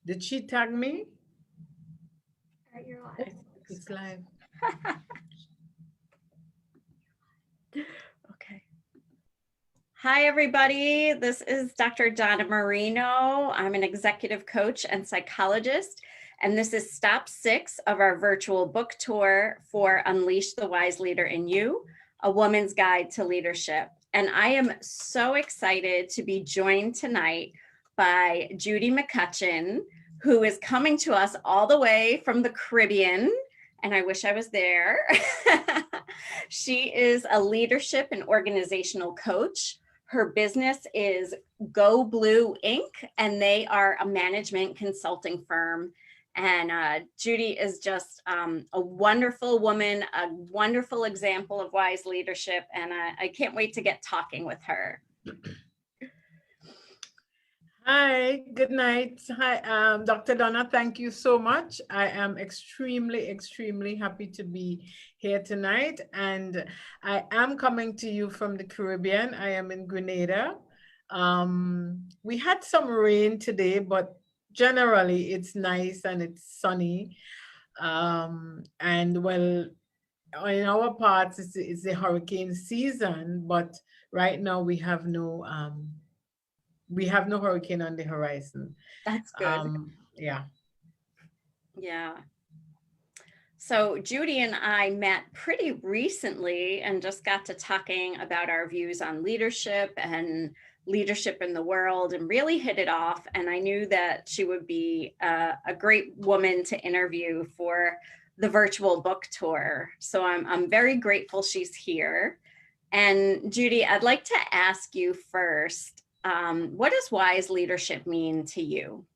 Did she tag me? You're Oh, live. it's live. Okay. Hi, everybody. This is Dr. Donna Marino. I'm an executive coach and psychologist, and this is stop 6 of our virtual book tour for Unleash the Wise Leader in You, a woman's guide to leadership. And I am so excited to be joined tonight by Judy McCutcheon, who is coming to us all the way from the Caribbean. And I wish I was there. She is a leadership and organizational coach. Her business is Go Blue Inc., and they are a management consulting firm. And Judy is just a wonderful woman, a wonderful example of wise leadership, and I can't wait to get talking with her. Hi, good night. Hi, Dr. Donna, thank you so much. I am extremely happy to be here tonight. And I am coming to you from the Caribbean. I am in Grenada. We had some rain today, but generally it's nice and it's sunny. And well, in our parts, it's the hurricane season, but right now we have no hurricane on the horizon. That's good. Yeah. Yeah. So Judy and I met pretty recently and just got to talking about our views on leadership and leadership in the world and really hit it off. And I knew that she would be a great woman to interview for the virtual book tour. So I'm very grateful she's here. And Judy, I'd like to ask you first, what does wise leadership mean to you?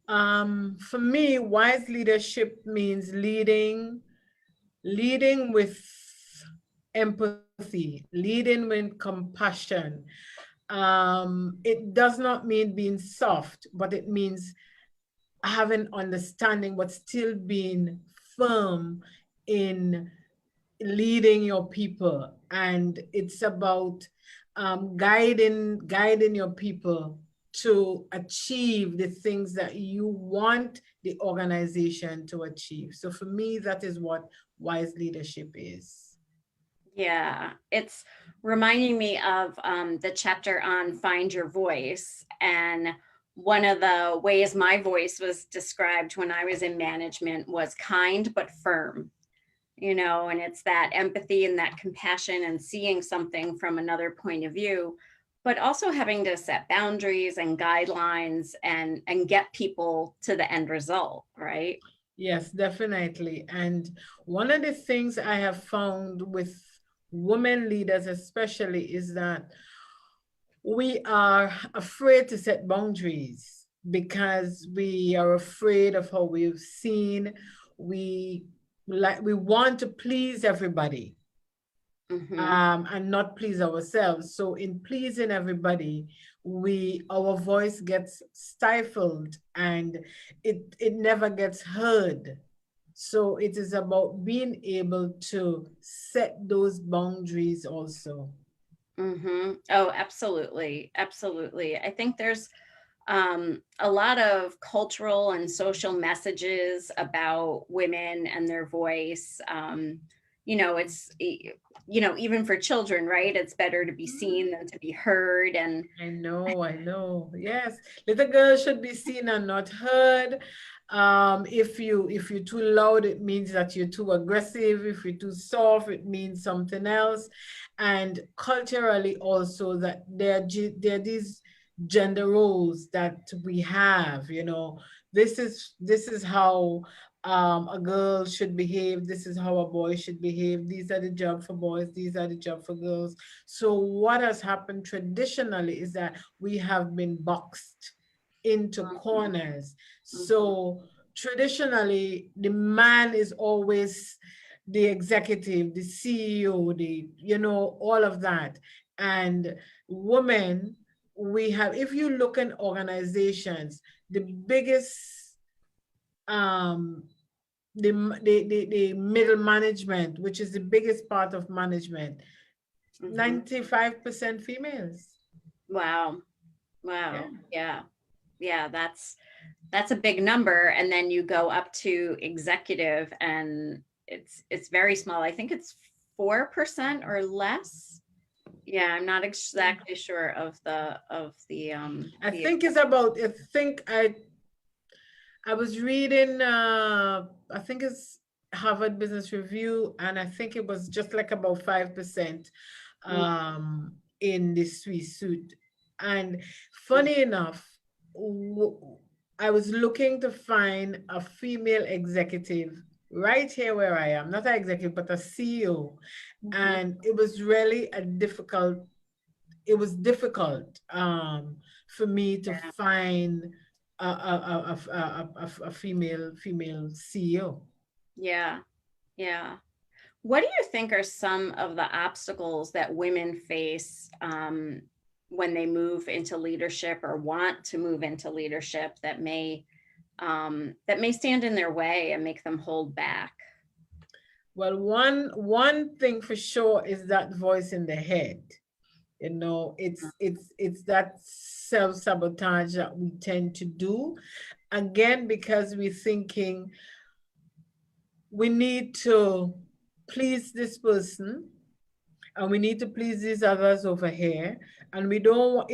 For me, wise leadership means leading with empathy, leading with compassion. It does not mean being soft, but it means having understanding, but still being firm in leading your people. And it's about guiding your people to achieve the things that you want the organization to achieve. So for me, that is what wise leadership is. Yeah, it's reminding me of the chapter on Find Your Voice. And one of the ways my voice was described when I was in management was kind but firm. And it's that empathy and that compassion and seeing something from another point of view, but also having to set boundaries and guidelines and get people to the end result, right? Yes, definitely. And one of the things I have found with women leaders especially is that we are afraid to set boundaries because we are afraid of how we've seen. We want to please everybody. And not please ourselves. So in pleasing everybody, our voice gets stifled and it never gets heard. So it is about being able to set those boundaries also. Oh, absolutely. Absolutely. I think there's a lot of cultural and social messages about women and their voice. It's, even for children, right? It's better to be seen than to be heard. And I know. Yes. Little girls should be seen and not heard. If you're too loud, it means that you're too aggressive. If you're too soft, it means something else. And culturally also that there are these gender roles that we have, this is how a girl should behave. This is how a boy should behave. These are the job for boys. These are the job for girls. So what has happened traditionally is that we have been boxed into corners. So traditionally, the man is always the executive, the CEO, all of that. And women, if you look in organizations, the biggest the middle management, which is the biggest part of management, 95% females. Wow. Yeah. Wow. Yeah. Yeah. That's a big number. And then you go up to executive and it's very small. I think it's 4% or less. Yeah, I'm not exactly sure of I the think it's about, I was reading, I think it's Harvard Business Review, and I think it was just like about 5% in the suite. And funny enough, I was looking to find a female executive right here where I am, not an executive, but a CEO. And it was really it was difficult for me to find a female CEO. Yeah, yeah. What do you think are some of the obstacles that women face when they move into leadership or want to move into leadership that may stand in their way and make them hold back? Well, one thing for sure is that voice in the head. You know, it's that self-sabotage that we tend to do. Again, because we're thinking we need to please this person and we need to please these others over here. And we don't,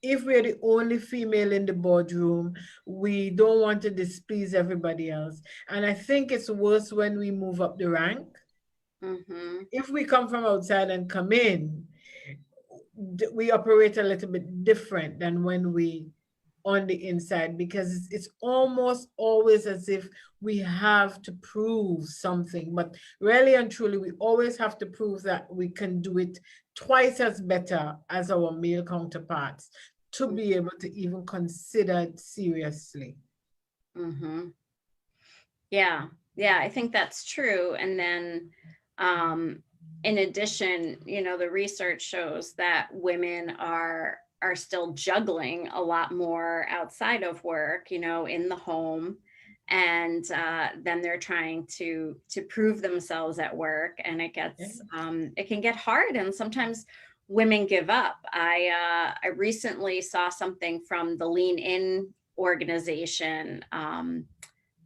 if we're the only female in the boardroom, we don't want to displease everybody else. And I think it's worse when we move up the rank. If we come from outside and come in, we operate a little bit different than when we on the inside, because it's almost always as if we have to prove something. But really and truly, we always have to prove that we can do it twice as better as our male counterparts to be able to even consider it seriously. Yeah, yeah, I think that's true. And then in addition, you know, the research shows that women are still juggling a lot more outside of work, you know, in the home. And then they're trying to prove themselves at work, and it can get hard, and sometimes women give up. I recently saw something from the Lean In organization, Sharon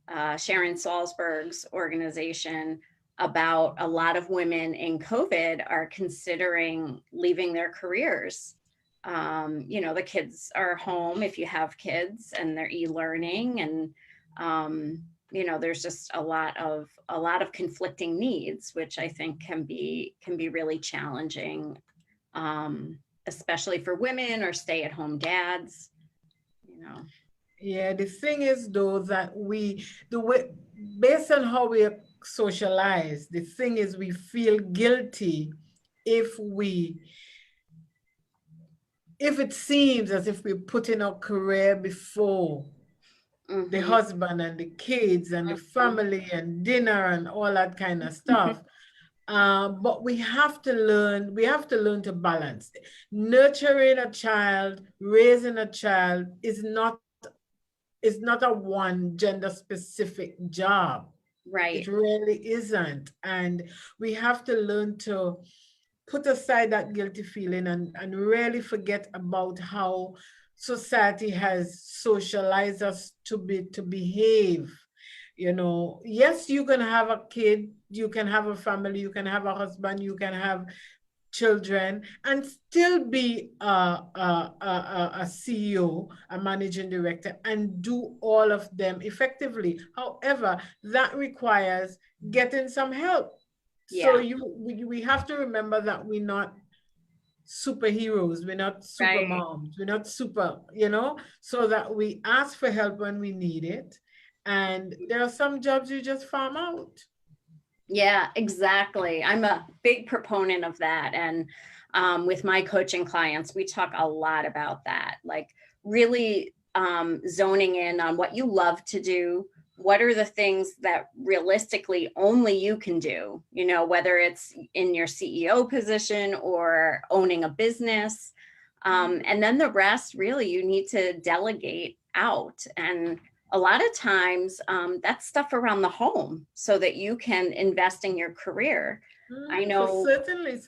Salzberg's organization, about a lot of women in COVID are considering leaving their careers. You know, the kids are home if you have kids, and they're e-learning, and you know, there's just a lot of conflicting needs, which I think can be really challenging, especially for women or stay-at-home dads, you know. Yeah, the thing is though that based on how we are socialized, the thing is we feel guilty if it seems as if we're putting our career before the husband and the kids and the family and dinner and all that kind of stuff. But we have to learn to balance. Nurturing a child, raising a child is not a one gender specific job. Right. It really isn't. And we have to learn to put aside that guilty feeling and really forget about how society has socialized us to behave. You know, yes, you can have a kid, you can have a family, you can have a husband, you can have children, and still be a CEO, a managing director, and do all of them effectively. However, that requires getting some help. Yeah. So we have to remember that we're not superheroes, we're not super moms, we're not super, you know, so that we ask for help when we need it. And there are some jobs you just farm out. Yeah, exactly. I'm a big proponent of that. And with my coaching clients, we talk a lot about that, like really zoning in on what you love to do. What are the things that realistically only you can do, you know, whether it's in your CEO position or owning a business. And then the rest, really, you need to delegate out. And a lot of times that's stuff around the home so that you can invest in your career. I know. Certainly.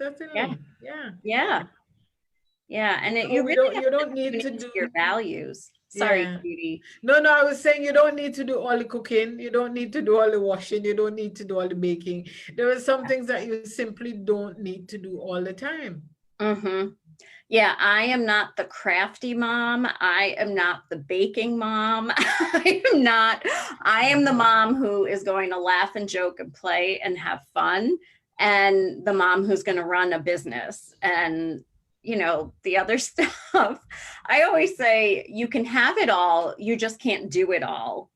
Yeah. Yeah. And So you really have you to don't need tune to into do, your values. Sorry, yeah. Judy. No, no, I was saying you don't need to do all the cooking. You don't need to do all the washing. You don't need to do all the baking. There are some things that you simply don't need to do all the time. Mm-hmm. Yeah, I am not the crafty mom. I am not the baking mom. I am the mom who is going to laugh and joke and play and have fun, and the mom who's going to run a business and, the other stuff. I always say you can have it all, you just can't do it all.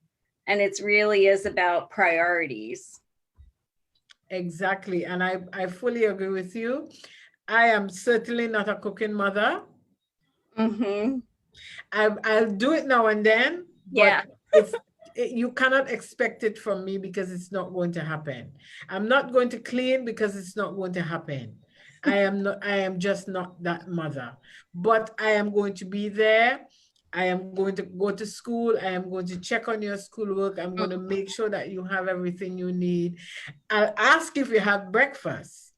And it really is about priorities. Exactly. And I fully agree with you. I am certainly not a cooking mother. Mm-hmm. I'll do it now and then, Yeah. but you cannot expect it from me because it's not going to happen. I'm not going to clean because it's not going to happen. I am just not that mother. But I am going to be there. I am going to go to school. I am going to check on your schoolwork. I'm going to make sure that you have everything you need. I'll ask if you have breakfast,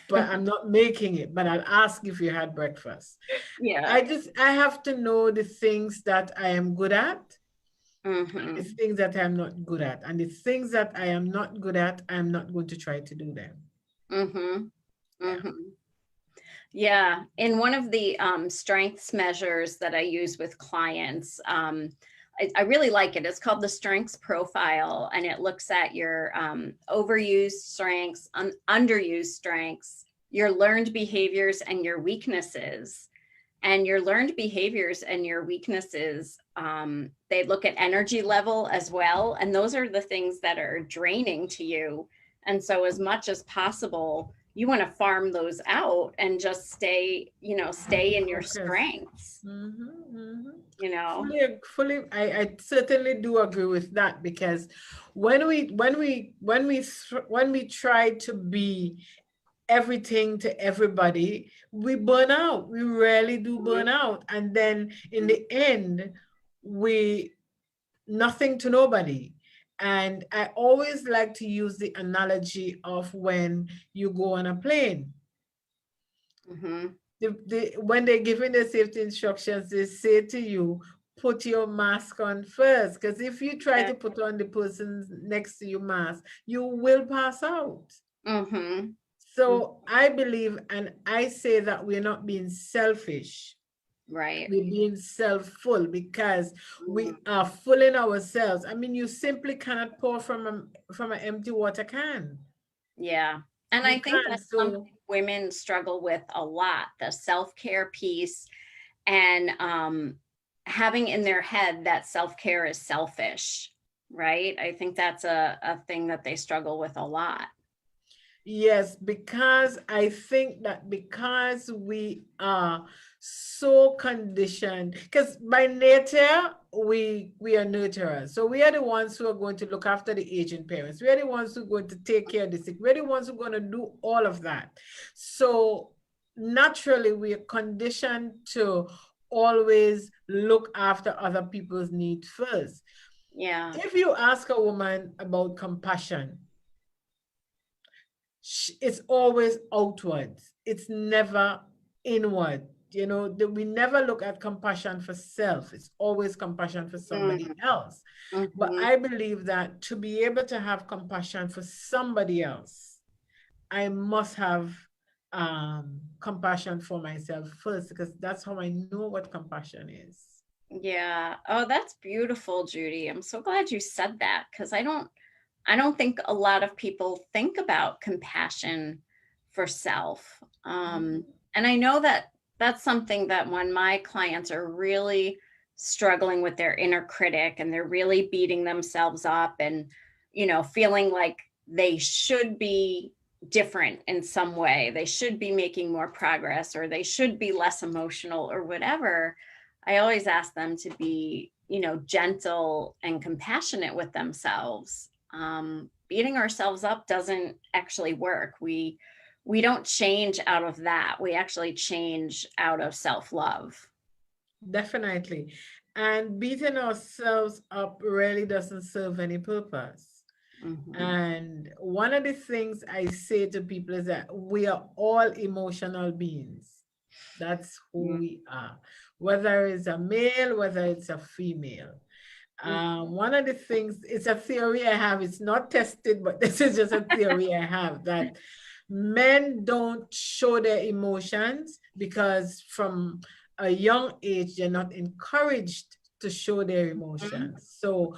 but I'm not making it, but I'll ask if you had breakfast. Yeah. I have to know the things that I am good at, Mm-hmm. the things that I'm not good at. And the things that I am not good at, I'm not going to try to do them. Mm-hmm. Yeah. Mm-hmm. Yeah, in one of the strengths measures that I use with clients, I really like it. It's called the Strengths Profile, and it looks at your overused strengths, underused strengths, your learned behaviors, and your weaknesses. And your learned behaviors and your weaknesses, they look at energy level as well. And those are the things that are draining to you. And so as much as possible, you want to farm those out and just stay in your strengths. I certainly do agree with that, because when we try to be everything to everybody, we burn out. We really do burn out. And then in the end, we nothing to nobody. And I always like to use the analogy of when you go on a plane. Mm-hmm. When they're giving the safety instructions, they say to you, put your mask on first. Because if you try to put on the person next to you mask, you will pass out. Mm-hmm. So I believe, and I say that we're not being selfish. Right. We're being self-full because we are fooling ourselves. I mean, you simply cannot pour from an empty water can. Yeah. And I think that's something women struggle with a lot, the self-care piece, and having in their head that self-care is selfish, right? I think that's a thing that they struggle with a lot. Yes, because I think that because we are so conditioned, because by nature we are nurturers. So we are the ones who are going to look after the aging parents. We are the ones who are going to take care of the sick. We're the ones who are going to do all of that. So naturally we are conditioned to always look after other people's needs first. Yeah. If you ask a woman about compassion, it's always outwards. It's never inward. We never look at compassion for self. It's always compassion for somebody else. But I believe that to be able to have compassion for somebody else, I must have compassion for myself first, because that's how I know what compassion is. Yeah. Oh, that's beautiful, Judy. I'm so glad you said that, because I don't think a lot of people think about compassion for self. And I know that that's something that when my clients are really struggling with their inner critic and they're really beating themselves up and, feeling like they should be different in some way, they should be making more progress, or they should be less emotional or whatever, I always ask them to be, gentle and compassionate with themselves. Beating ourselves up doesn't actually work. We don't change out of that. We actually change out of self-love. Definitely. And beating ourselves up really doesn't serve any purpose. And one of the things I say to people is that we are all emotional beings. That's who Mm, we are, whether it's a male, whether it's a female. mm, One of the things, it's a theory I have, it's not tested, but this is just a theory I have, that men don't show their emotions because from a young age, they're not encouraged to show their mm. emotions. So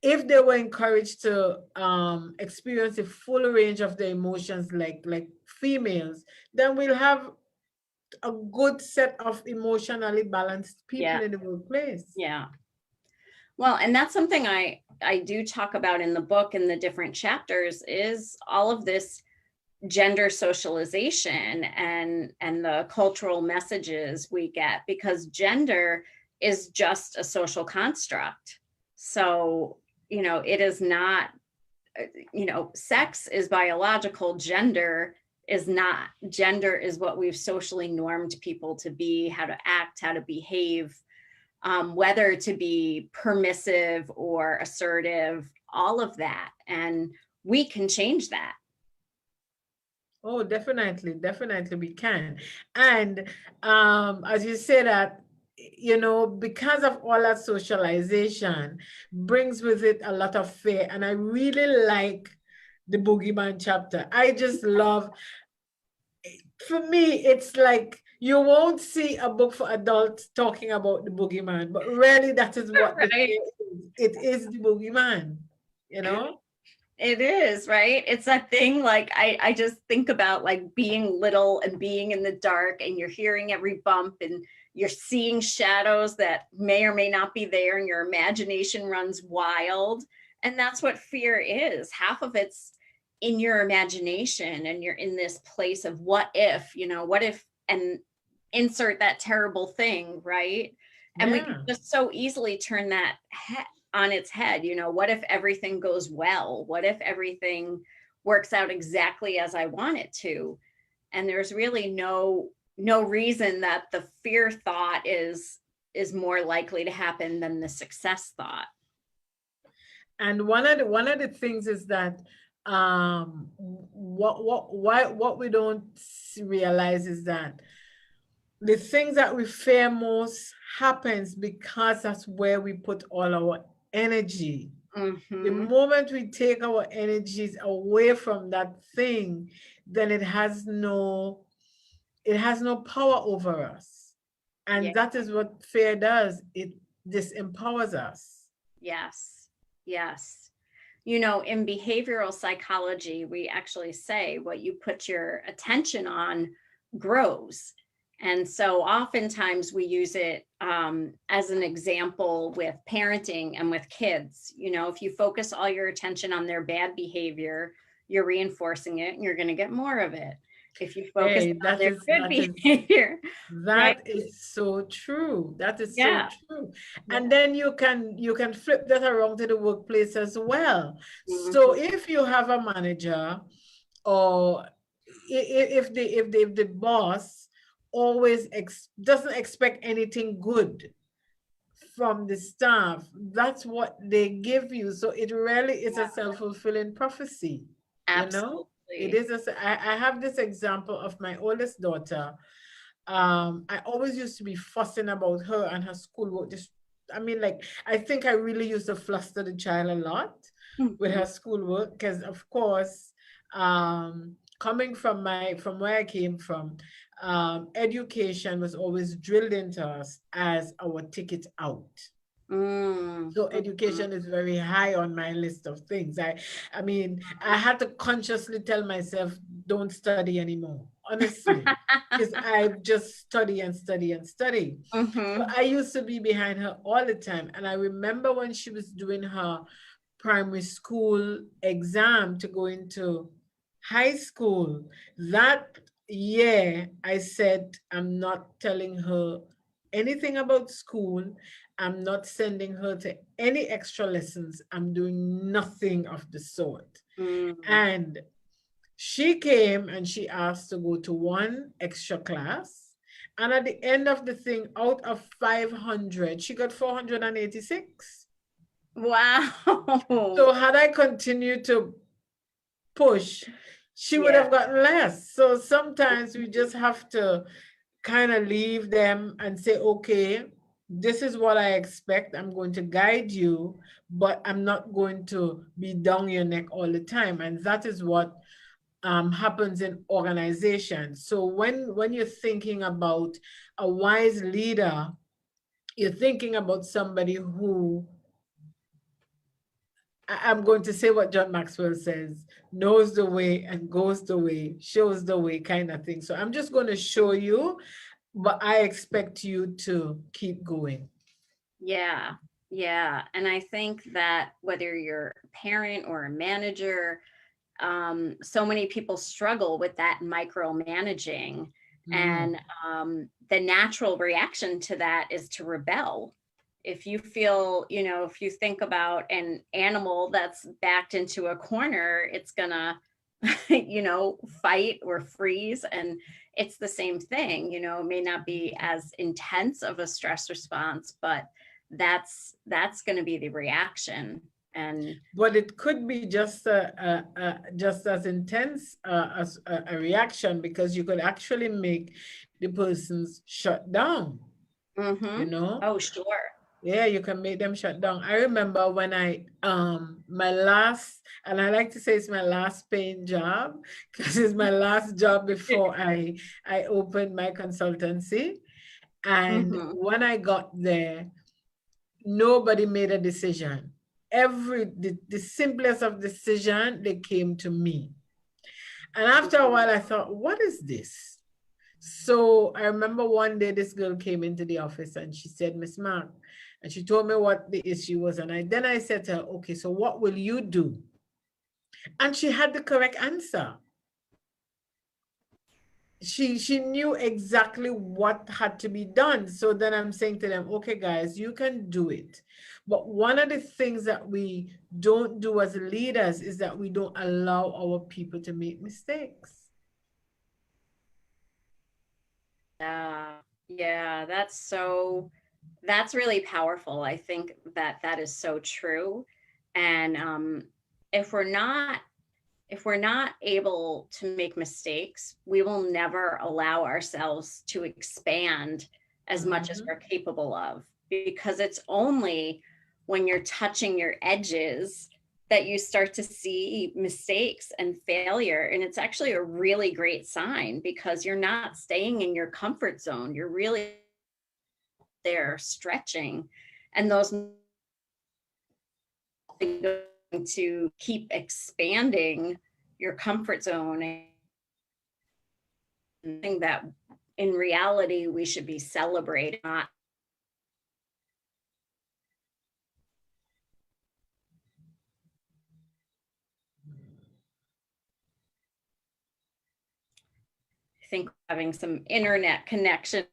if they were encouraged to experience a full range of their emotions like females, then we'll have a good set of emotionally balanced people Yeah, in the workplace. yeah. Well, and that's something I do talk about in the book in the different chapters is all of this gender socialization and the cultural messages we get, because gender is just a social construct. So, it is not, sex is biological, gender is not. Gender is what we've socially normed people to be, how to act, how to behave, whether to be permissive or assertive, all of that. And we can change that. Oh, definitely, definitely we can. And as you say that, because of all that socialization brings with it a lot of fear. And I really like the boogeyman chapter. I just love, for me, it's like you won't see a book for adults talking about the boogeyman, but really that is what the Right. fear is. It is the boogeyman, you know? It is, right? It's that thing, like I just think about like being little and being in the dark and you're hearing every bump and you're seeing shadows that may or may not be there and your imagination runs wild. And that's what fear is. Half of it's in your imagination and you're in this place of what if, what if, and insert that terrible thing, right? And we can Yeah. just so easily turn that on its head. What if everything goes well? What if everything works out exactly as I want it to? And there's really no reason that the fear thought is more likely to happen than the success thought. And one of the things is that what we don't realize is that the things that we fear most happens because that's where we put all our energy. The Mm-hmm. moment we take our energies away from that thing, then it has no power over us. Yeah. And that is what fear does. It disempowers us. Yes. Yes. In behavioral psychology, we actually say what you put your attention on grows. And so oftentimes we use it as an example with parenting and with kids. If you focus all your attention on their bad behavior, you're reinforcing it and you're going to get more of it. If you focus Hey, on that their is good that is behavior, right? that is so true. That is so Yeah. true. Yeah. And then you can flip that around to the workplace as well. So Mhm. if you have a manager, or if the boss always doesn't expect anything good from the staff, that's what they give you. So it really is a self-fulfilling prophecy, you know? It Absolutely. is I have this example of my oldest daughter. I always used to be fussing about her and her schoolwork. Like, I think I really used to fluster the child a lot with Mhm. her schoolwork because, of course, coming from where I came from, education was always drilled into us as our ticket out. Mm, So mhm. education is very high on my list of things. I had to consciously tell myself, don't study anymore, honestly, because I just study and study and study. So Mhm. I used to be behind her all the time. And I remember when she was doing her primary school exam to go into high school, that year I said, I'm not telling her anything about school. I'm not sending her to any extra lessons. I'm doing nothing of the sort. Mm. And she came and she asked to go to one extra class. And at the end of the thing, out of 500, she got 486. Wow. So had I continued to push, she would Yeah. have gotten less. So sometimes we just have to kind of leave them and say, okay, this is what I expect. I'm going to guide you, but I'm not going to be down your neck all the time. And that is what happens in organizations. So when you're thinking about a wise leader, you're thinking about somebody who, I'm going to say what John Maxwell says, knows the way and goes the way, shows the way kind of thing. So I'm just going to show you, but I expect you to keep going. Yeah, yeah. And I think that whether you're a parent or a manager, so many people struggle with that micromanaging. And the natural reaction to that is to rebel. If you feel, if you think about an animal that's backed into a corner, it's gonna, fight or freeze. And it's the same thing, it may not be as intense of a stress response, but that's going to be the reaction. And but it could be just just as intense as a reaction, because you could actually make the person's shut down. Oh, sure. Yeah, you can make them shut down. I remember when I my last, and I like to say it's my last paying job, because it's my last job before I opened my consultancy. And when I got there, nobody made a decision. The simplest of decision, they came to me. And after a while, I thought, what is this? So I remember one day this girl came into the office and she said, Miss Mark, and she told me what the issue was. And then I said to her, okay, so what will you do? And she had the correct answer. She knew exactly what had to be done. So then I'm saying to them, okay, guys, you can do it. But one of the things that we don't do as leaders is that we don't allow our people to make mistakes. Yeah, that's really powerful. I think that is so true. And if we're not able to make mistakes, we will never allow ourselves to expand as much as we're capable of, because it's only when you're touching your edges that you start to see mistakes and failure. And it's actually a really great sign, because you're not staying in your comfort zone. You're really there stretching, and those to keep expanding your comfort zone. And that in reality we should be celebrating, not think having some internet connection.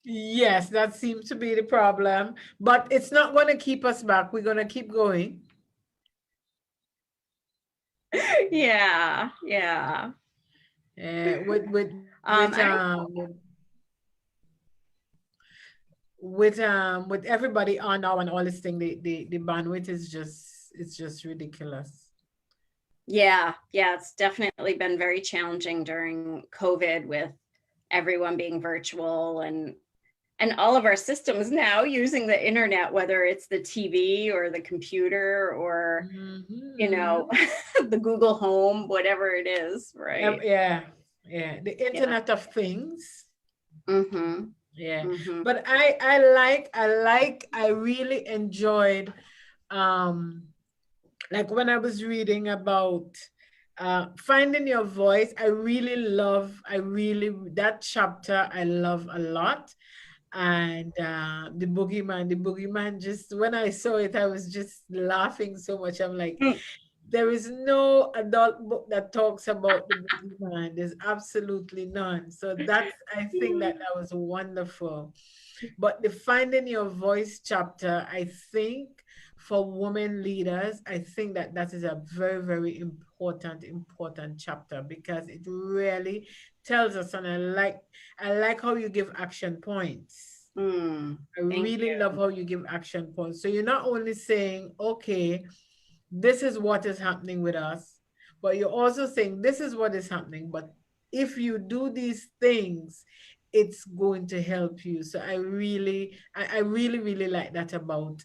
Yes, that seems to be the problem, but it's not going to keep us back. We're going to keep going. Yeah. With everybody on now and all this thing, the bandwidth is just ridiculous. Yeah, it's definitely been very challenging during COVID, with everyone being virtual and all of our systems now using the internet, whether it's the TV or the computer or the Google Home, whatever it is, right? Yeah, the Internet of Things. Yeah, but I really enjoyed like when I was reading about finding your voice. That chapter I love a lot. And the boogeyman, just when I saw it, I was just laughing so much. I'm like, there is no adult book that talks about the boogeyman. There's absolutely none. So I think that was wonderful. But the finding your voice chapter, I think for women leaders, I think that is a very, very important chapter, because it really tells us, and I like how you give action points. I really love how you give action points. So you're not only saying, okay, this is what is happening with us, but you're also saying this is what is happening. But if you do these things, it's going to help you. So I really like that about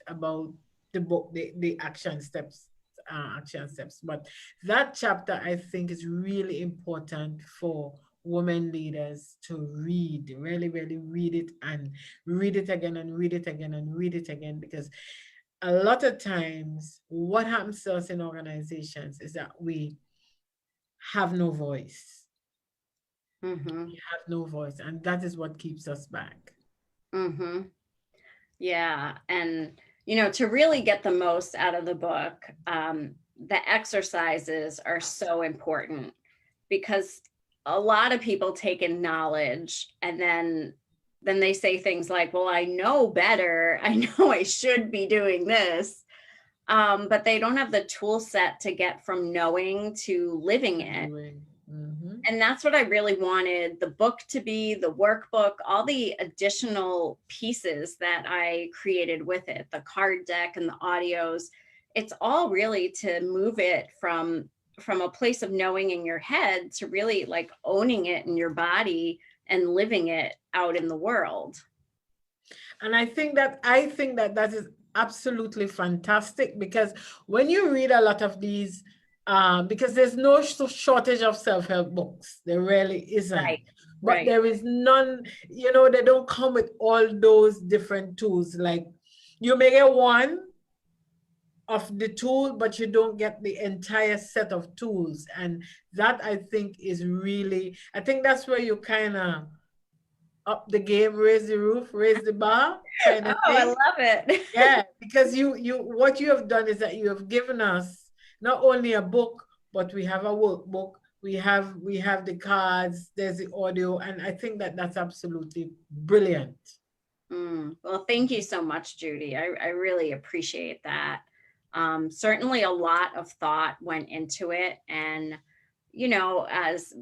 the book, the action steps. Action steps. But that chapter, I think, is really important for women leaders to read, really, really read it, and read it again and read it again and read it again, because a lot of times what happens to us in organizations is that we have no voice. Mm-hmm. We have no voice, and that is what keeps us back. Mm-hmm. Yeah. And, to really get the most out of the book, the exercises are so important, because a lot of people take in knowledge and then they say things like, well, I know better. I know I should be doing this. But they don't have the tool set to get from knowing to living it. Mm-hmm. And that's what I really wanted the book to be, the workbook, all the additional pieces that I created with it, the card deck and the audios. It's all really to move it from a place of knowing in your head to really like owning it in your body and living it out in the world. And I think that that is absolutely fantastic, because when you read a lot of these, because there's no shortage of self-help books, there really isn't. Right. But Right. there is none, they don't come with all those different tools. Like, you may get one of the tool, but you don't get the entire set of tools. And that, I think, is really, I think that's where you kind of up the game, raise the roof, raise the bar kind of thing. I love it. Yeah, because what you have done is that you have given us not only a book, but we have a workbook, we have the cards, there's the audio, and I think that that's absolutely brilliant. Well, thank you so much, Judy. I really appreciate that. Certainly a lot of thought went into it. And, as,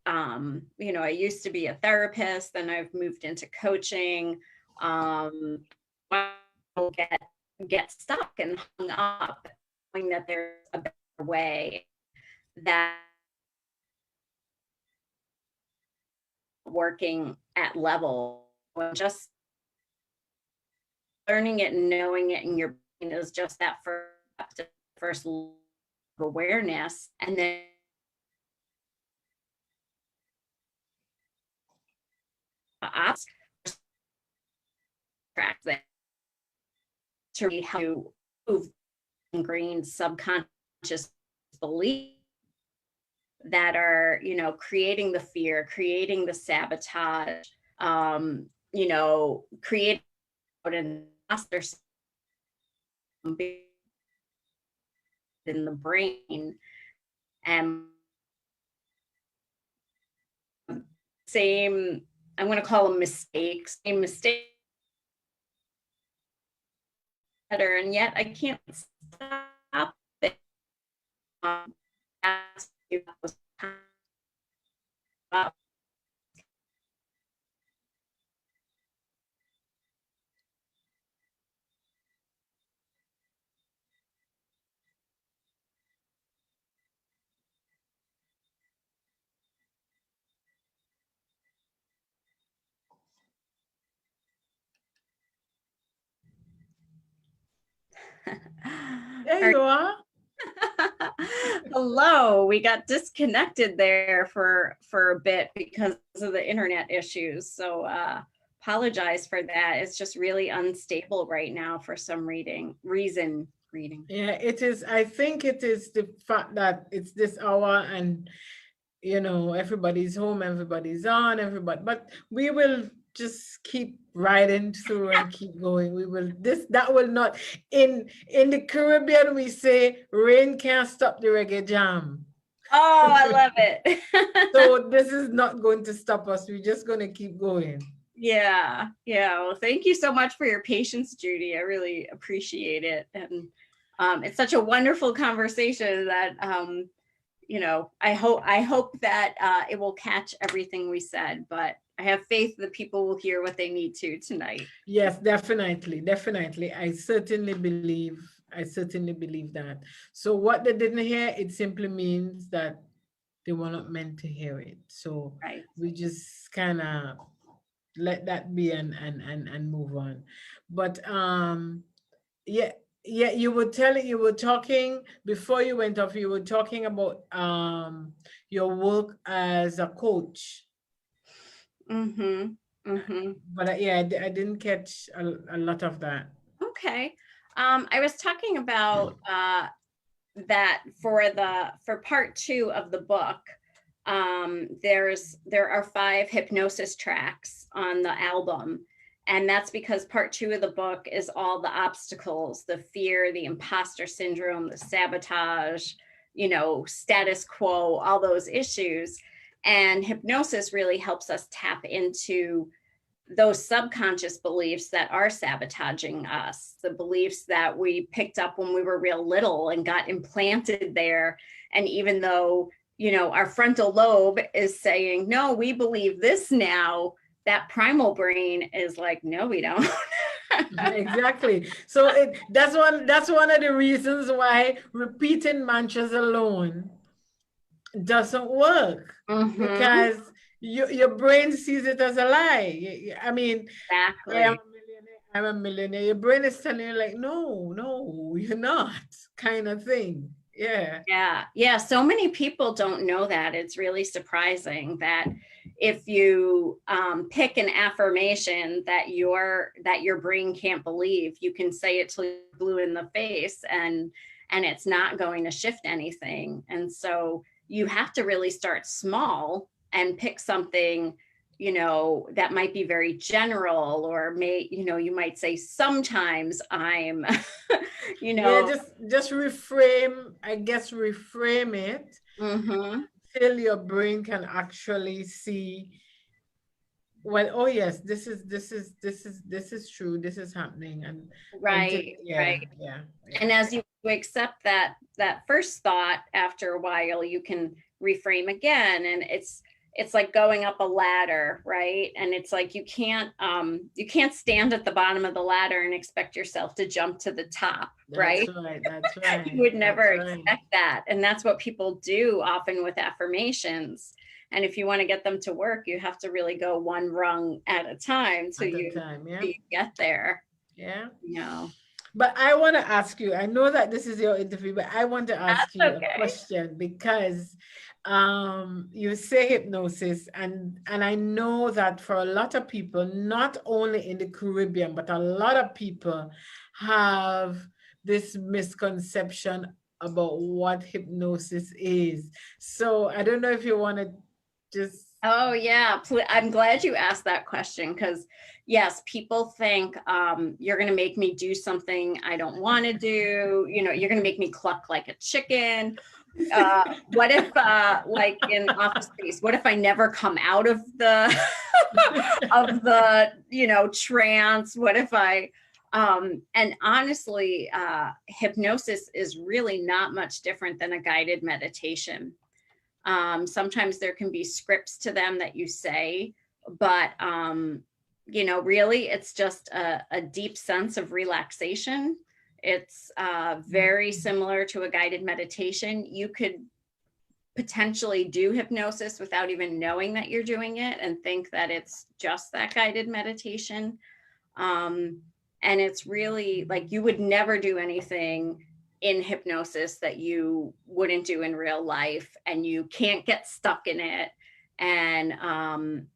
I used to be a therapist, then I've moved into coaching. Get stuck and hung up, knowing that there's a better way, that working at level, just learning it and knowing it in your brain is just that first awareness. And then ask track that to help you move ingrained subconscious beliefs that are, creating the fear, creating the sabotage, creating and in the brain. And same, I'm going to call them mistakes, same mistake. And yet I can't stop it. There you are. Hello, we got disconnected there for a bit because of the internet issues. So apologize for that. It's just really unstable right now for some reason. Yeah, it is. I think it is the fact that it's this hour and everybody's home, everybody's on, but we will just keep riding through and keep going. That will not, in the Caribbean we say rain can't stop the reggae jam. Oh, I love it. So this is not going to stop us. We're just going to keep going. Yeah. Well, thank you so much for your patience, Judy. I really appreciate it. And it's such a wonderful conversation that I hope that it will catch everything we said, but I have faith that people will hear what they need to tonight. Yes, definitely. I certainly believe that. So what they didn't hear, it simply means that they were not meant to hear it. So right. We just kind of let that be and move on. But yeah, yeah, you were talking before you went off, you were talking about your work as a coach. Mm-hmm. Mm-hmm. But yeah, I didn't catch a lot of that. Okay. I was talking about that for part 2 of the book. There are 5 hypnosis tracks on the album, and that's because part 2 of the book is all the obstacles, the fear, the imposter syndrome, the sabotage, status quo, all those issues. And hypnosis really helps us tap into those subconscious beliefs that are sabotaging us, the beliefs that we picked up when we were real little and got implanted there. And even though, our frontal lobe is saying, no, we believe this now, that primal brain is like, no, we don't. Exactly. So that's one of the reasons why repeating mantras alone doesn't work, because your brain sees it as a lie. I mean, Exactly. I am a millionaire, I'm a millionaire. Your brain is telling you like, no, you're not, kind of thing. Yeah. Yeah. So many people don't know that. It's really surprising that if you pick an affirmation that your brain can't believe, you can say it till you're blue in the face, and it's not going to shift anything. And so you have to really start small and pick something, that might be very general, or you might say, sometimes I'm, Yeah, just reframe, I guess, reframe it till your brain can actually see, well, oh yes, this is true, this is happening, and right. yeah. And as you accept that first thought, after a while, you can reframe again. And it's like going up a ladder, right? And it's like you can't stand at the bottom of the ladder and expect yourself to jump to the top, right? That's right. You would never expect that. And that's what people do often with affirmations. And if you want to get them to work, you have to really go one rung at a time till you get there. Yeah. No. But I want to ask you, I know that this is your interview, but I want to ask you a question, because you say hypnosis, and I know that for a lot of people, not only in the Caribbean, but a lot of people have this misconception about what hypnosis is. So I don't know if you want to just... Oh yeah, I'm glad you asked that question, because yes, people think you're going to make me do something I don't want to do. You're going to make me cluck like a chicken. What if, like in Office Space, what if I never come out of the of the trance? What if I and honestly, hypnosis is really not much different than a guided meditation. Sometimes there can be scripts to them that you say, but really it's just a deep sense of relaxation. It's very similar to a guided meditation. You could potentially do hypnosis without even knowing that you're doing it and think that it's just that guided meditation. And it's really like you would never do anything in hypnosis that you wouldn't do in real life, and you can't get stuck in it. And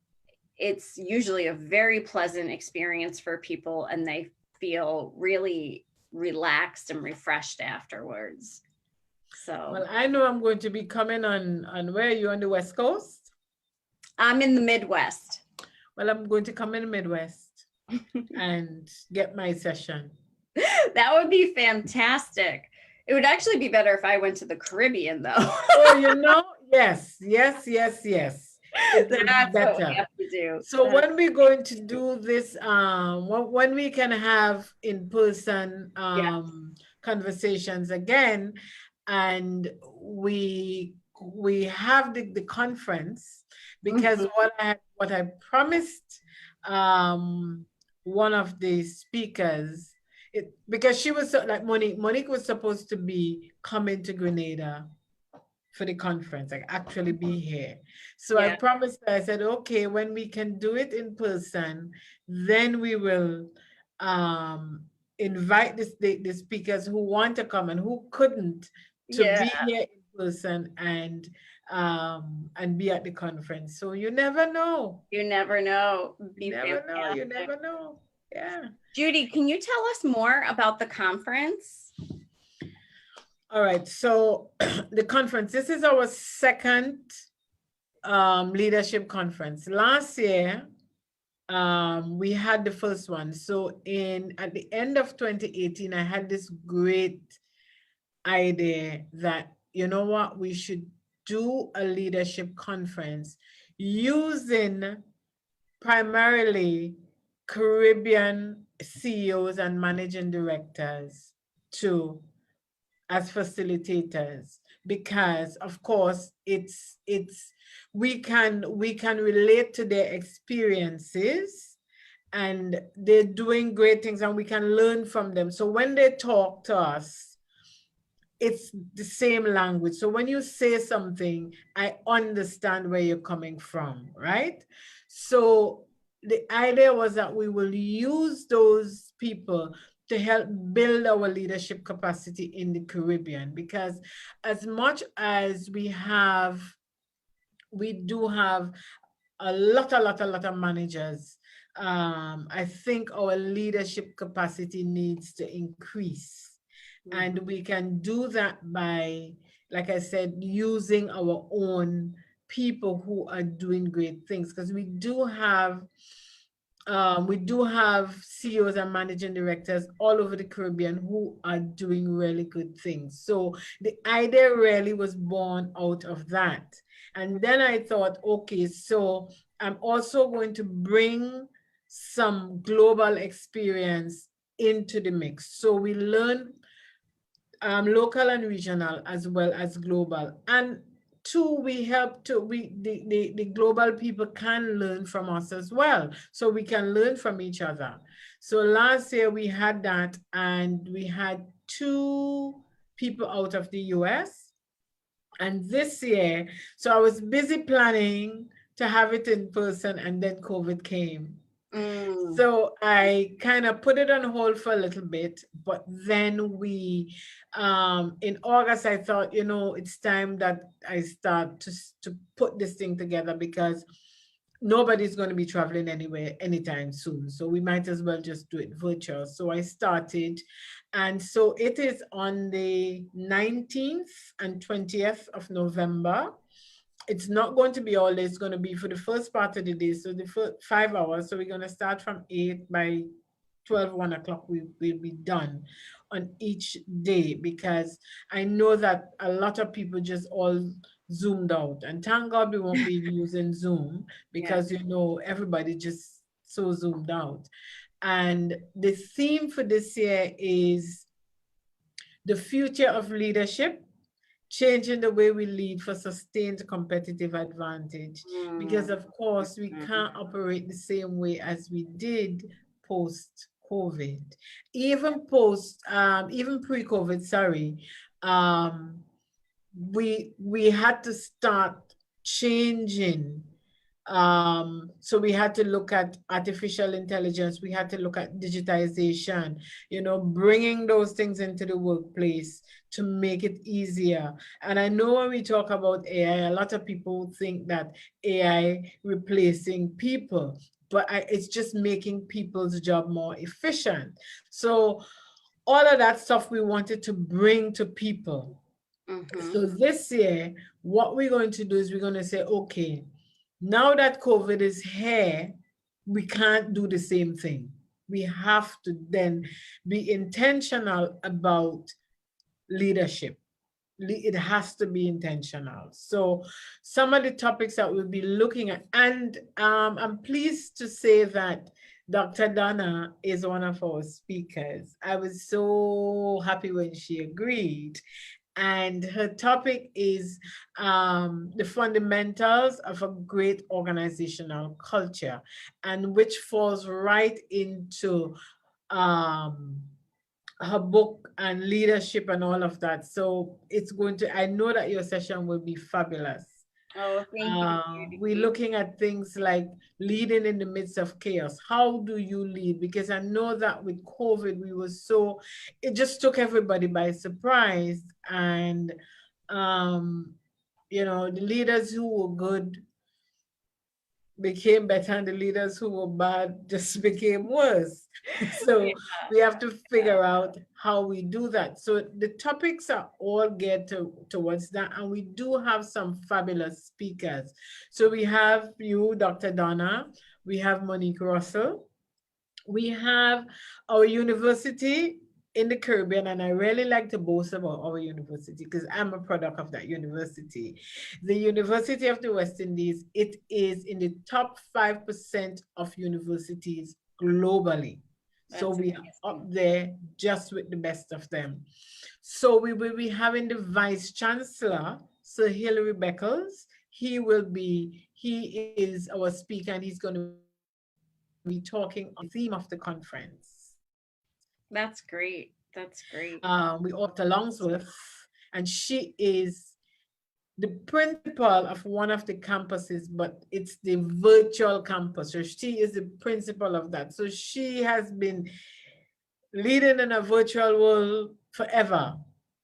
it's usually a very pleasant experience for people, and they feel really relaxed and refreshed afterwards. So, well, I know I'm going to be coming on where are you, on the West Coast? I'm in the Midwest. Well, I'm going to come in the Midwest and get my session. That would be fantastic. It would actually be better if I went to the Caribbean, though. Oh, yes. That's what we have to do. So when we're going to do this, when we can have in-person conversations again, and we have the conference, because what I promised one of the speakers, because she was like Monique was supposed to be coming to Grenada for the conference, like actually be here. So I Yeah. promised her, I said, okay, when we can do it in person, then we will invite the speakers who want to come and who couldn't to Yeah. be here in person and be at the conference. So you never know. You never know. You Be never know. You fantastic. never know. Yeah. Judy, can you tell us more about the conference? All right. So the conference, this is our second leadership conference. Last year, we had the first one. So at the end of 2018, I had this great idea that, you know what, we should do a leadership conference using primarily Caribbean CEOs and managing directors to as facilitators, because of course we can relate to their experiences, and they're doing great things and we can learn from them. So when they talk to us, it's the same language. So when you say something, I understand where you're coming from, right? So the idea was that we will use those people to help build our leadership capacity in the Caribbean, because as much as we do have a lot of managers, I think our leadership capacity needs to increase. And we can do that by, like I said, using our own people who are doing great things, because we do have CEOs and managing directors all over the Caribbean who are doing really good things. So the idea really was born out of that. And then I thought, okay, so I'm also going to bring some global experience into the mix. So we learn local and regional as well as global. And two, the global people can learn from us as well. So we can learn from each other. So last year we had that, and we had 2 people out of the US. And this year, so I was busy planning to have it in person, and then COVID came. So I kind of put it on hold for a little bit, but then in August, I thought, it's time that I start to put this thing together, because nobody's going to be traveling anywhere anytime soon. So we might as well just do it virtual. So I started, and so it is on the 19th and 20th of November. It's not going to be all day. It's going to be for the first part of the day, so the first 5 hours. So we're going to start from 8. By 1 o'clock we'll be done on each day, because I know that a lot of people just all zoomed out, and thank God we won't be using Zoom, because everybody just so zoomed out. And the theme for this year is the future of leadership, changing the way we lead for sustained competitive advantage. Because of course we can't operate the same way as we did post-COVID. Even pre-COVID, sorry, we had to start changing. So we had to look at artificial intelligence. We had to look at digitization, bringing those things into the workplace to make it easier. And I know when we talk about AI, a lot of people think that AI replacing people, but it's just making people's job more efficient. So all of that stuff we wanted to bring to people. So this year, what we're going to do is we're going to say, okay, now that COVID is here, we can't do the same thing. We have to then be intentional about leadership. It has to be intentional. So some of the topics that we'll be looking at, and I'm pleased to say that Dr. Donna is one of our speakers. I was so happy when she agreed. And her topic is the fundamentals of a great organizational culture, and which falls right into her book and leadership and all of that. So it's going to, I know that your session will be fabulous. Oh, thank you, We're Judy. looking at things like leading in the midst of chaos. How do you lead? Because I know that with COVID, it just took everybody by surprise. And, the leaders who were good became better and the leaders who were bad just became worse. So Yeah, we have to yeah. figure out how we do that. So the topics are all geared towards that. And we do have some fabulous speakers. So we have you, Dr. Donna. We have Monique Russell. We have our university in the Caribbean, and I really like to boast about our university because I'm a product of that university. The University of the West Indies, it is in the top 5% of universities globally. So That's we are up amazing. there just with the best of them. So we will be having the Vice Chancellor, Sir Hilary Beckles. He is our speaker, and he's going to be talking on the theme of the conference. That's great. That's great. We also have Dr. Longsworth, and she is the principal of one of the campuses, but it's the virtual campus. So she is the principal of that. So she has been leading in a virtual world forever.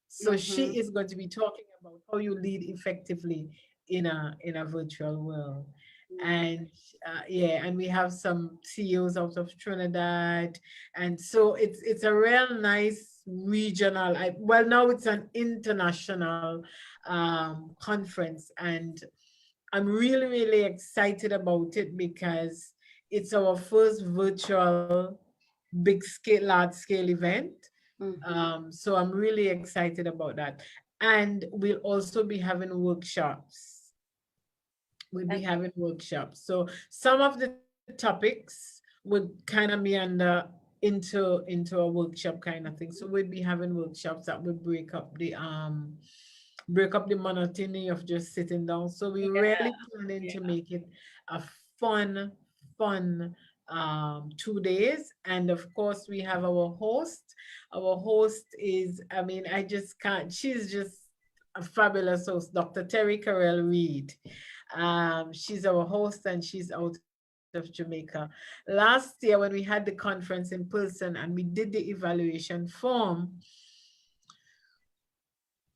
So Mm-hmm. she is going to be talking about how you lead effectively in a virtual world. And yeah, and we have some CEOs out of Trinidad, and so it's a real nice regional. Well, now it's an international conference, and I'm really really excited about it because it's our first virtual large scale event. Mm-hmm. So I'm really excited about that. And we'll also be having workshops. We'll be That's having workshops. So some of the topics would kind of meander into a workshop kind of thing. So we'll be having workshops that will break up the monotony of just sitting down. So we yeah, really planning to yeah. make it a fun 2 days. And of course we have our host. Our host is, I mean, I just can't, she's just a fabulous host, Dr. Terry Carell Reed. She's our host and she's out of Jamaica. Last year, when we had the conference in person and we did the evaluation form,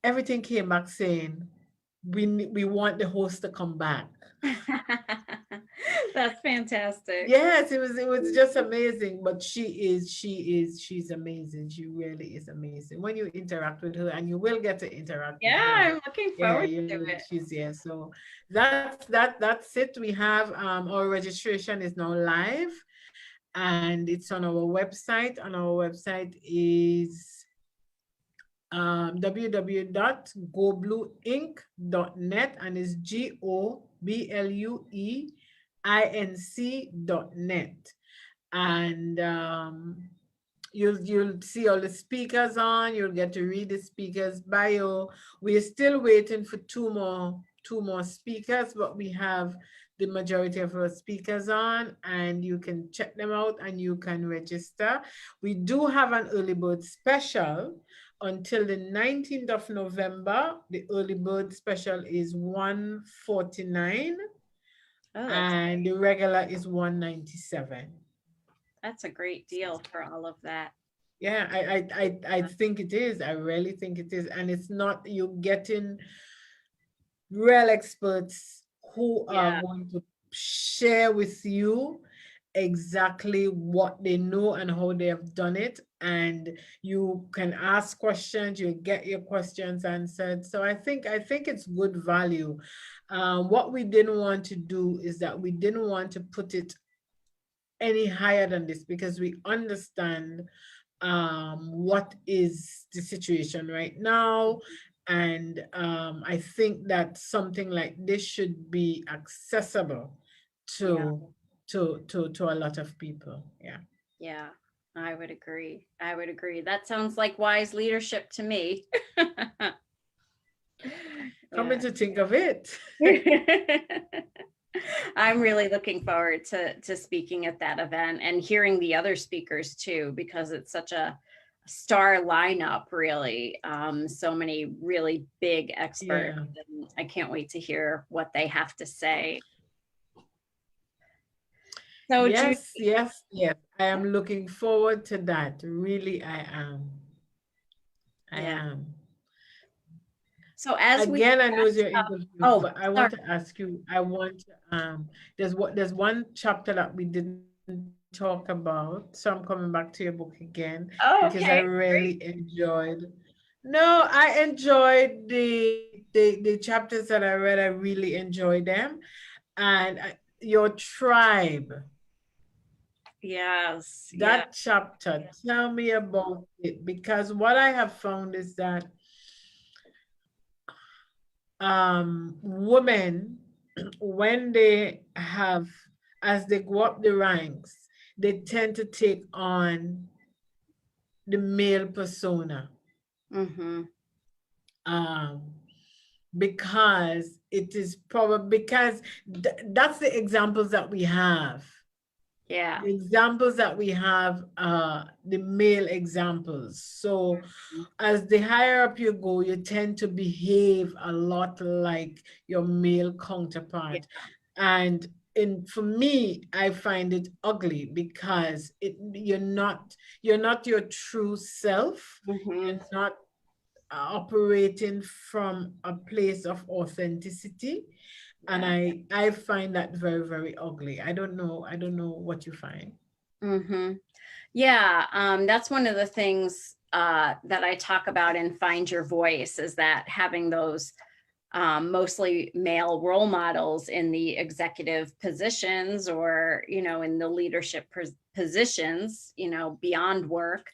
everything came back saying, we want the host to come back. That's fantastic. Yes, it was just amazing. But she's amazing. She really is amazing. When you interact with her, and you will get to interact with Yeah, her. I'm looking Yeah, forward to it. she's here. So that's it. We have our registration is now live, and it's on our website. And our website is www.goblueinc.net, and it's GOBLUEINC.net. And you'll see all the speakers on. You'll get to read the speakers bio. We're still waiting for two more speakers, but we have the majority of our speakers on, and you can check them out and you can register. We do have an early bird special until the 19th of November. The early bird special is 149 Oh, and the regular is 197. that's a great deal for all of that. Yeah, I think it is. I really think it is. And it's not you getting real experts who are Yeah, going to share with you exactly what they know and how they have done it. And you can ask questions, you get your questions answered. So I think it's good value. What we didn't want to do is that we didn't want to put it any higher than this because we understand what is the situation right now. And I think that something like this should be accessible yeah, to a lot of people. Yeah. yeah. I would agree. I would agree. That sounds like wise leadership to me. Coming Yeah. to think of it. I'm really looking forward to speaking at that event and hearing the other speakers too, because it's such a star lineup, really. So many really big experts. Yeah. And I can't wait to hear what they have to say. So Judy, Yes, yes, yes. I am looking forward to that. Really, I am. I yeah. am. So as we Again, I know it's wrap your up, interview, oh, but I sorry. want to ask you, I want to, there's one chapter that we didn't talk about, so I'm coming back to your book again Oh, because I okay, really enjoyed. No, I enjoyed the chapters that I read. I really enjoyed them, and your tribe. yes, yeah, That chapter, tell me about it, because what I have found is that women, when they have, as they go up the ranks, they tend to take on the male persona, mm-hmm. um, because it is probably because that's the examples that we have. Yeah, The examples that we have are the male examples. So as the higher up you go, you tend to behave a lot like your male yeah, counterpart. And for me, I find it ugly because you're not your true self. mm-hmm. You're not operating from a place of authenticity. And Yeah. I find that very, very ugly. I don't know what you find. Mm-hmm. Yeah, that's one of the things that I talk about in Find Your Voice, is that having those mostly male role models in the executive positions, or, in the leadership positions, beyond work.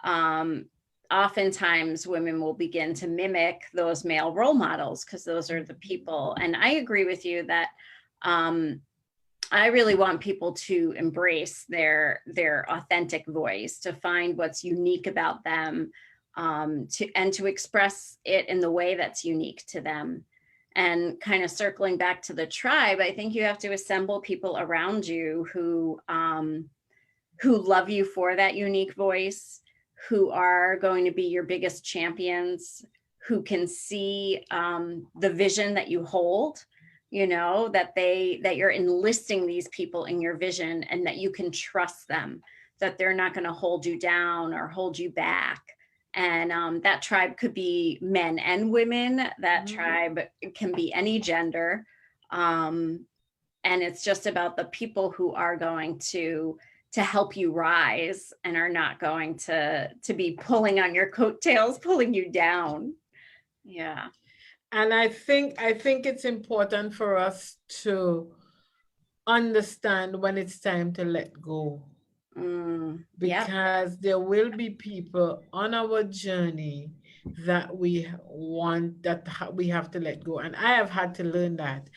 Um, Oftentimes women will begin to mimic those male role models because those are the people. And I agree with you that um, I really want people to embrace their authentic voice, to find what's unique about them, to express it in the way that's unique to them. And kind of circling back to the tribe, I think you have to assemble people around you who love you for that unique voice, who are going to be your biggest champions, who can see the vision that you hold, that you're enlisting these people in your vision, and that you can trust them, that they're not going to hold you down or hold you back. And that tribe could be men and women. That tribe can be any gender. And it's just about the people who are going to help you rise, and are not going to be pulling on your coattails, pulling you down. Yeah. And I think it's important for us to understand when it's time to let go, Yep. because there will be people on our journey that we we have to let go, and I have had to learn that.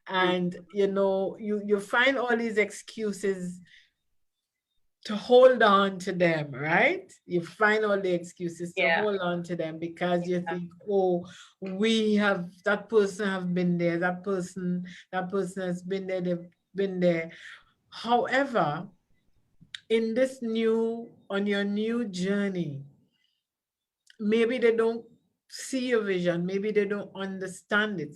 And you find all these excuses to hold on to them, right? You find all the excuses to Yeah. hold on to them because you think, oh, that person have been there, that person has been there, they've been there. However, on your new journey, maybe they don't see your vision, maybe they don't understand it.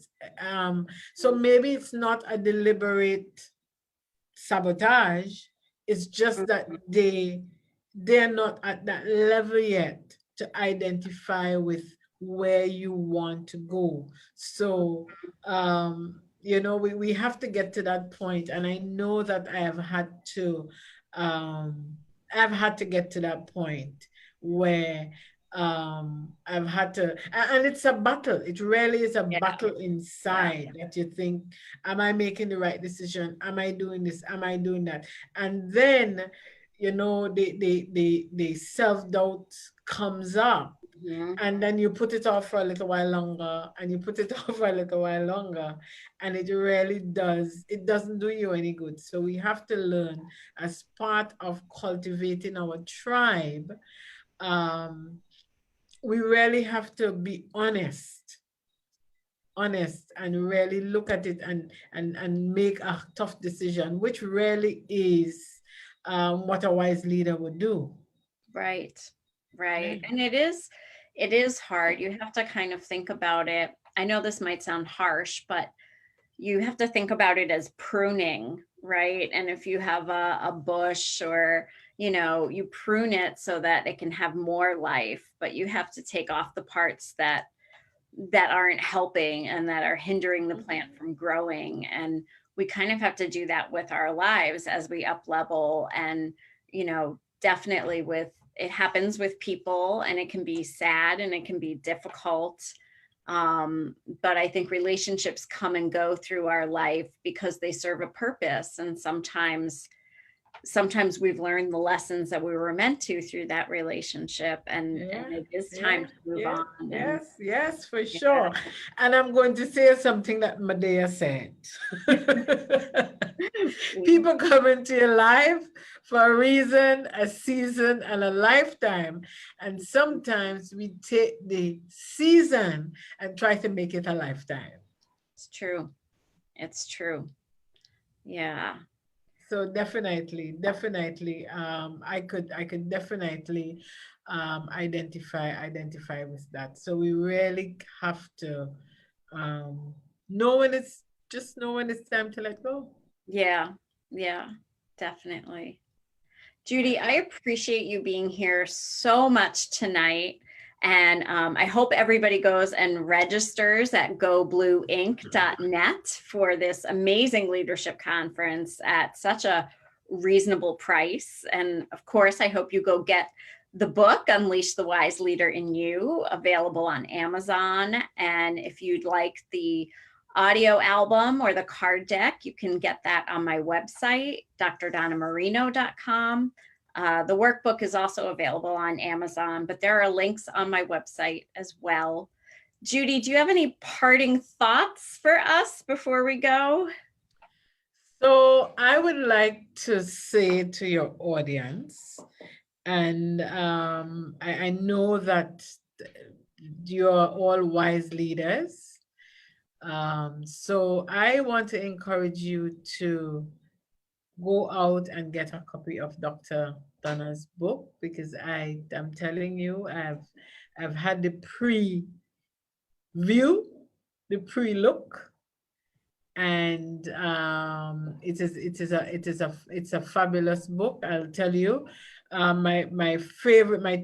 So maybe it's not a deliberate sabotage. It's just that they're not at that level yet to identify with where you want to go. So we have to get to that point. And I know that I've had to get to that point where I've had to, and it's a battle. It really is a Yeah. battle Yeah. inside that you think, am I making the right decision? Am I doing this? Am I doing that? And then, the self-doubt comes up. Mhm. And then you put it off for a little while longer, and you put it off for a little while longer. And it doesn't do you any good. So we have to learn, as part of cultivating our tribe, we really have to be honest and really look at it and make a tough decision, which really is what a wise leader would do. Right. Right. And it is hard. You have to kind of think about it. I know this might sound harsh, but you have to think about it as pruning, right? And if you have a bush, or, you prune it so that it can have more life, but you have to take off the parts that aren't helping and that are hindering the plant from growing. And we kind of have to do that with our lives as we up level. And, definitely it happens with people, and it can be sad and it can be difficult. But I think relationships come and go through our life because they serve a purpose. And sometimes we've learned the lessons that we were meant to through that relationship, and it is time to move on. Yes, for sure. And I'm going to say something that Medea said. People come into your life for a reason, a season, and a lifetime. And sometimes we take the season and try to make it a lifetime. It's true. It's true. Yeah. So definitely, I could definitely identify with that. So we really have to know when it's time to let go. Yeah, definitely. Judy, I appreciate you being here so much tonight. And I hope everybody goes and registers at goblueinc.net for this amazing leadership conference at such a reasonable price. And of course, I hope you go get the book, Unleash the Wise Leader in You, available on Amazon. And if you'd like the audio album or the card deck, you can get that on my website, drdonnamarino.com. The workbook is also available on Amazon, but there are links on my website as well. Judy, do you have any parting thoughts for us before we go? So I would like to say to your audience, and I know that you're all wise leaders. So I want to encourage you to go out and get a copy of Dr. Donna's book, because I'm telling you, I've had the pre-look, and it's a fabulous book. I'll tell you. My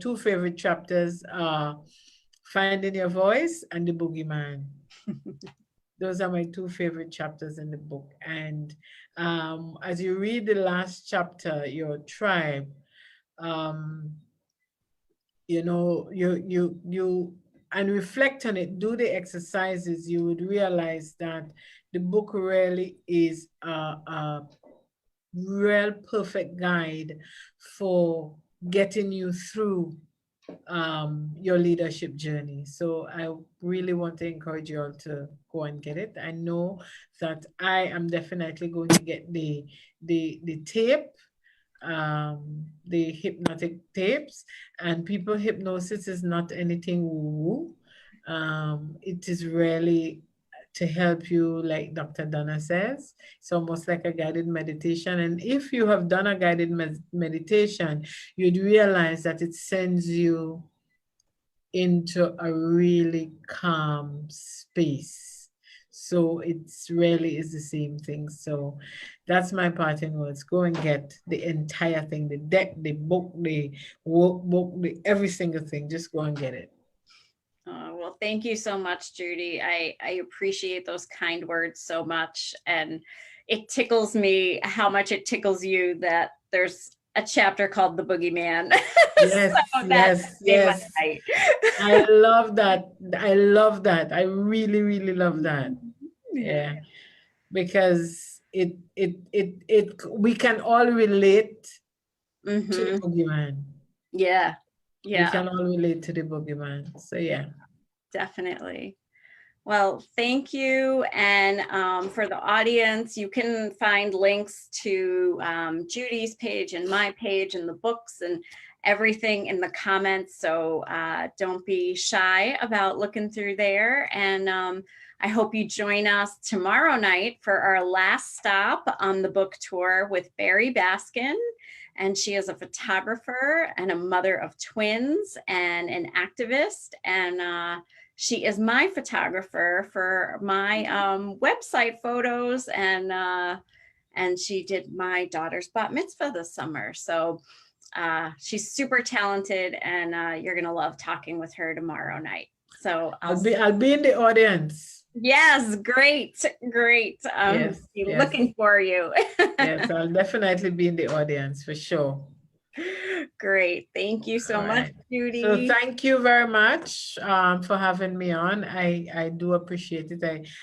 two favorite chapters are Finding Your Voice and The Boogeyman. Those are my two favorite chapters in the book. And as you read the last chapter, Your Tribe, you and reflect on it, do the exercises, you would realize that the book really is a real perfect guide for getting you through your leadership journey. So I really want to encourage you all to go and get it. I know that I am definitely going to get the tape, the hypnotic tapes. And people, hypnosis is not anything woo-woo. It is really to help you, like Dr. Donna says. It's almost like a guided meditation. And if you have done a guided meditation, you'd realize that it sends you into a really calm space. So it's really is the same thing. So that's my parting words. Go and get the entire thing, the deck, the book, the workbook, every single thing. Just go and get it. Well, thank you so much, Judy. I appreciate those kind words so much. And it tickles me how much it tickles you that there's a chapter called The Boogeyman. Yes. I love that. I really, really love that. Yeah. Because we can all relate to the boogeyman. Yeah. We can all relate to the boogeyman. So yeah. Definitely. Well, thank you. And for the audience, you can find links to Judy's page and my page and the books and everything in the comments. So don't be shy about looking through there. And I hope you join us tomorrow night for our last stop on the book tour with Barry Baskin. And she is a photographer and a mother of twins and an activist. And she is my photographer for my website photos. And she did my daughter's bat mitzvah this summer. So she's super talented, and you're going to love talking with her tomorrow night. So I'll be in the audience. Yes, great. Yes. Looking for you. Yes, I'll definitely be in the audience for sure. Great. Thank you so much, Judy. So thank you very much for having me on. I do appreciate it.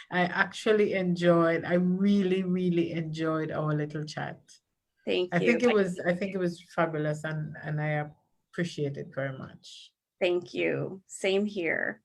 I actually enjoyed, I really enjoyed our little chat. Thank you. I think it was fabulous, and I appreciate it very much. Thank you. Same here.